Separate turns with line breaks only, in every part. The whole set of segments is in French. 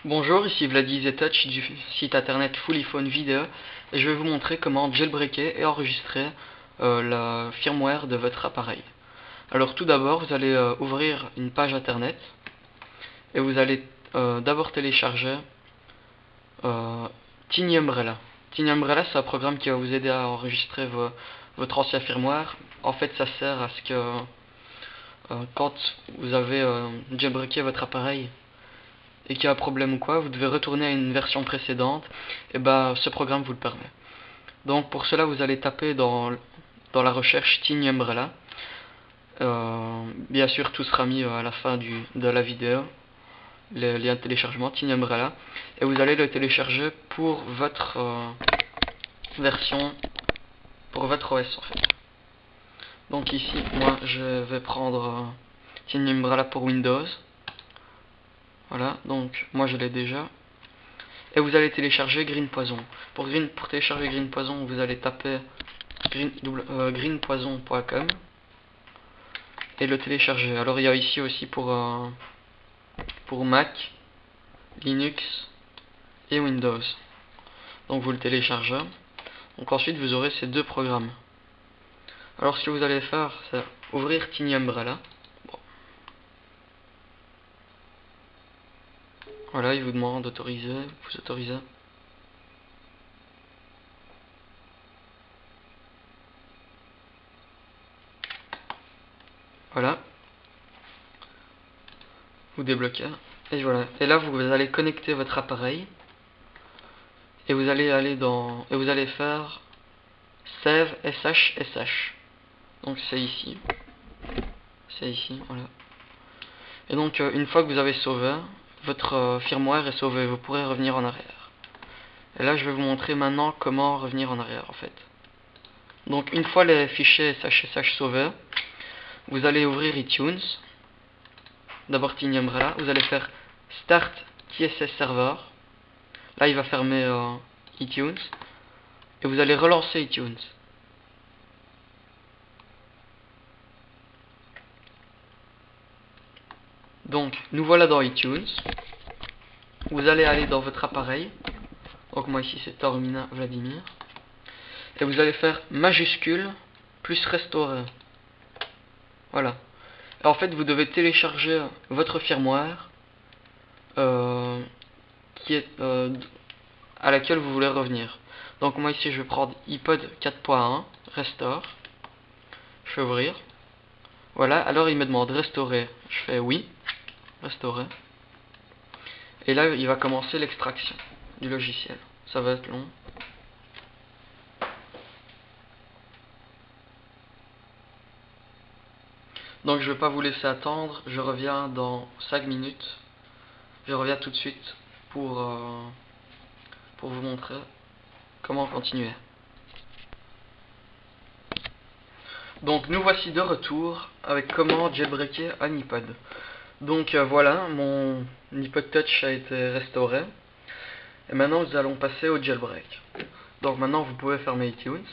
Bonjour, ici Vladi Zetouch du site internet Fullyphone Video et je vais vous montrer comment jailbreaker et enregistrer la firmware de votre appareil. Alors tout d'abord, vous allez ouvrir une page internet et vous allez d'abord télécharger Tiny Umbrella. Tiny Umbrella, c'est un programme qui va vous aider à enregistrer votre ancien firmware. En fait, ça sert à ce que quand vous avez jailbreaké votre appareil et qu'il y a un problème ou quoi, vous devez retourner à une version précédente, et ce programme vous le permet. Donc pour cela, vous allez taper dans la recherche Tiny Umbrella. Bien sûr, tout sera mis à la fin de la vidéo, le lien de téléchargement Tiny Umbrella, et vous allez le télécharger pour votre version, pour votre OS en fait. Donc ici, moi je vais prendre Tiny Umbrella pour Windows. Voilà, donc moi je l'ai déjà. Et vous allez télécharger Green Poison. Pour télécharger Green Poison, vous allez taper greenpoison.com et le télécharger. Alors il y a ici aussi pour Mac, Linux et Windows. Donc vous le téléchargez. Donc ensuite vous aurez ces deux programmes. Alors ce que vous allez faire, c'est ouvrir Tiny Umbrella. Bon. Voilà, il vous demande d'autoriser, vous autorisez. Voilà, vous débloquez. Et voilà. Et là vous allez connecter votre appareil. Et vous allez faire Save SH. Donc c'est ici, voilà. Et donc une fois que vous avez sauvé, votre firmware est sauvé, vous pourrez revenir en arrière. Et là je vais vous montrer maintenant comment revenir en arrière en fait. Donc une fois les fichiers SH sauvés, vous allez ouvrir iTunes, d'abord Tiny Umbrella, vous allez faire Start TSS Server, là il va fermer iTunes, et vous allez relancer iTunes. Donc nous voilà dans iTunes, vous allez aller dans votre appareil, donc moi ici c'est Taormina Vladimir, et vous allez faire majuscule plus restaurer. Voilà. Et en fait vous devez télécharger votre firmware qui est à laquelle vous voulez revenir. Donc moi ici je vais prendre iPod 4.1 Restore. Je fais ouvrir. Voilà, alors il me demande restaurer. Je fais oui, restaurer. Et là il va commencer l'extraction du logiciel. Ça va être long. Donc je ne vais pas vous laisser attendre, je reviens dans 5 minutes. Je reviens tout de suite pour vous montrer comment continuer. Donc nous voici de retour avec comment jailbreaker un iPod. Donc voilà, mon iPod Touch a été restauré. Et maintenant nous allons passer au jailbreak. Donc maintenant vous pouvez fermer iTunes.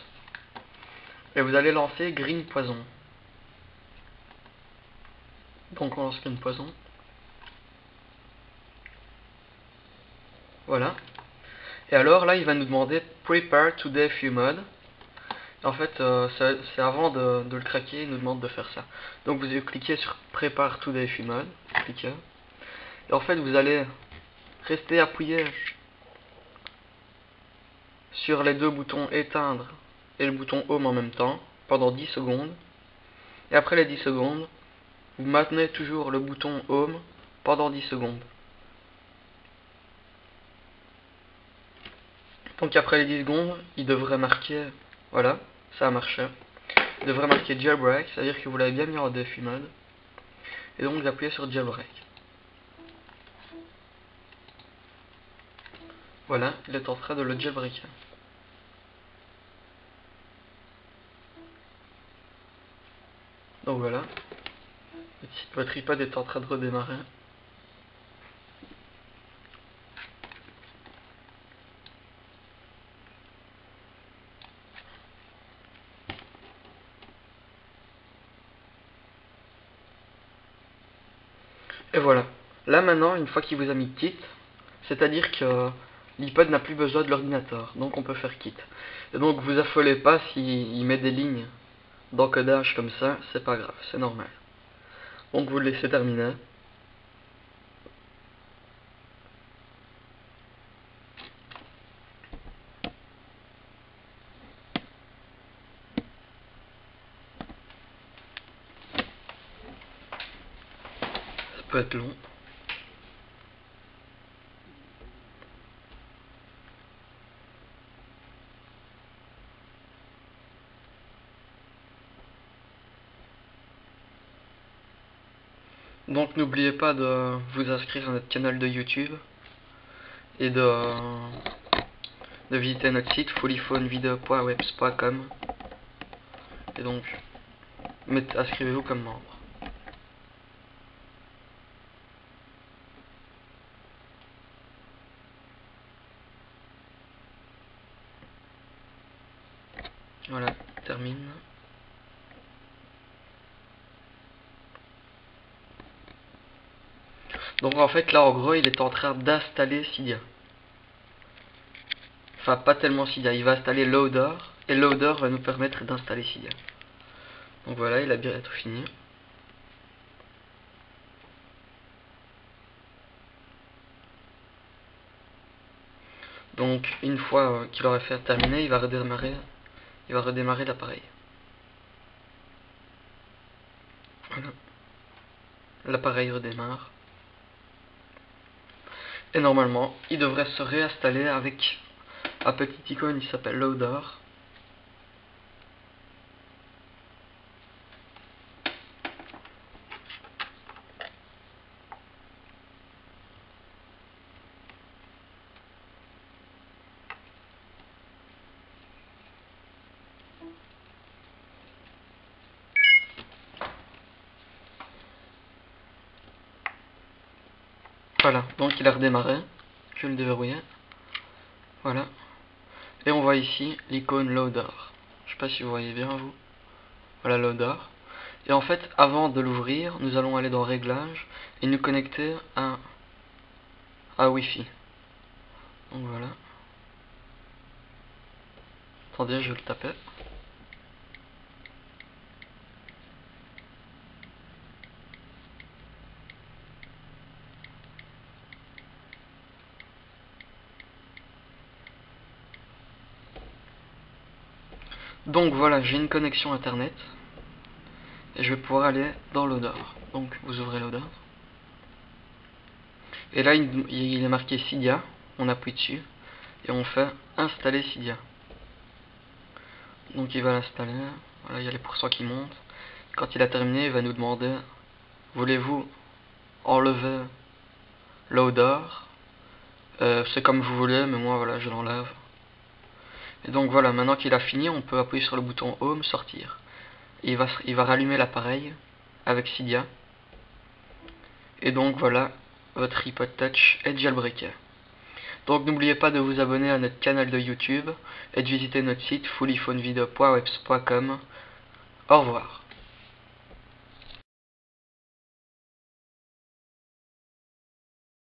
Et vous allez lancer Green Poison. Donc on lance Green Poison. Voilà. Et alors là il va nous demander Prepare to Defue Mode. En fait c'est avant de le craquer, il nous demande de faire ça. Donc vous cliquez sur Prepare to Defue Mode. Cliquez. Et en fait vous allez rester appuyé sur les deux boutons éteindre et le bouton home en même temps pendant 10 secondes. Et après les 10 secondes, vous maintenez toujours le bouton home pendant 10 secondes. Donc après les 10 secondes, il devrait marquer, voilà, ça a marché. Il devrait marquer jailbreak, c'est-à-dire que vous l'avez bien mis en defue mode. Et donc vous appuyez sur jailbreak. Voilà, il est en train de le jailbreaker. Donc voilà, votre iPod est en train de redémarrer. Et voilà. Là maintenant, une fois qu'il vous a mis titre, C'est-à-dire que l'iPod n'a plus besoin de l'ordinateur, donc on peut faire quitte. Et donc vous affolez pas s'il met des lignes d'encodage comme ça, c'est pas grave, c'est normal. Donc vous le laissez terminer. Ça peut être long. Donc n'oubliez pas de vous inscrire à notre canal de YouTube et de visiter notre site fullyphonevideo.webs.com. Et donc inscrivez-vous comme membre. Voilà, termine. Donc en fait là en gros il est en train d'installer Cydia. Enfin pas tellement Cydia, il va installer Loader et Loader va nous permettre d'installer Cydia. Donc voilà, il a bientôt fini. Donc une fois qu'il aura fait terminer, il va redémarrer l'appareil. Voilà. L'appareil redémarre. Et normalement, il devrait se réinstaller avec un petit icône qui s'appelle Loader. Voilà, donc il a redémarré. Je vais le déverrouiller. Voilà. Et on voit ici l'icône Loader. Je sais pas si vous voyez bien vous. Voilà Loader. Et en fait, avant de l'ouvrir, nous allons aller dans Réglages et nous connecter à Wi-Fi. Donc voilà. Attendez, je vais le taper. Donc voilà, j'ai une connexion internet. Et je vais pouvoir aller dans Loader. Donc vous ouvrez Loader. Et là il est marqué Cydia. On appuie dessus. Et on fait installer Cydia. Donc il va l'installer. Voilà, il y a les pourcents qui montent. Quand il a terminé, il va nous demander: voulez-vous enlever Loader? C'est comme vous voulez, mais moi voilà, je l'enlève. Et donc voilà, maintenant qu'il a fini, on peut appuyer sur le bouton Home, sortir. Et il va rallumer l'appareil avec Cydia. Et donc voilà, votre iPod Touch est jailbreaké. Donc n'oubliez pas de vous abonner à notre canal de YouTube et de visiter notre site fullyphonevideo.webs.com. Au revoir.